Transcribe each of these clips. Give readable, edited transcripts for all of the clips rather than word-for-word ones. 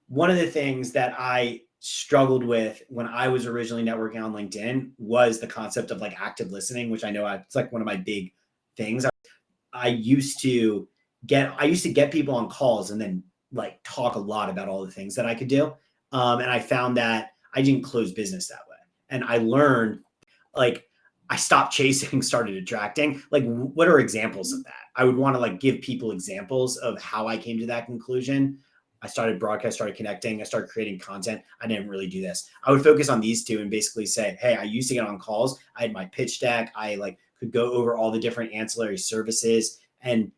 one of the things that I struggled with when I was originally networking on LinkedIn was the concept of like active listening, which I know it's like one of my big things. I used to get people on calls and then like talk a lot about all the things that I could do. And I found that I didn't close business that way. And I learned like I stopped chasing, started attracting. Like, what are examples of that? I would want to like give people examples of how I came to that conclusion. I started broadcast, started connecting, I started creating content. I didn't really do this. I would focus on these two and basically say, hey, I used to get on calls. I had my pitch deck. I like could go over all the different ancillary services. And,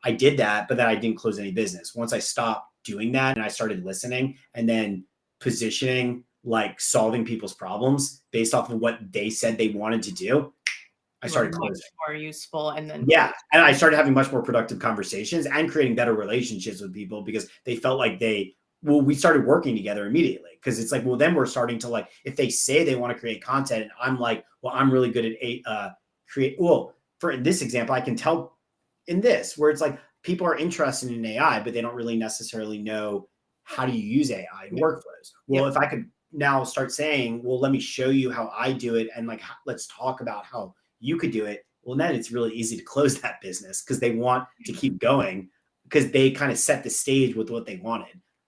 I did that, but then I didn't close any business. Once I stopped doing that and I started listening and then positioning, like solving people's problems based off of what they said they wanted to do, I started closing. More useful. And then, yeah. And I started having much more productive conversations and creating better relationships with people because they felt like we started working together immediately. Cause it's like, well, then we're starting to like, if they say they want to create content and I'm like, well, I'm really good at for this example, I can tell in this where it's like people are interested in AI, but they don't really necessarily know how do you use AI in workflows. Well, if I could now start saying, well, let me show you how I do it. And like, let's talk about how you could do it. Well, then it's really easy to close that business because they want to keep going because they kind of set the stage with what they wanted.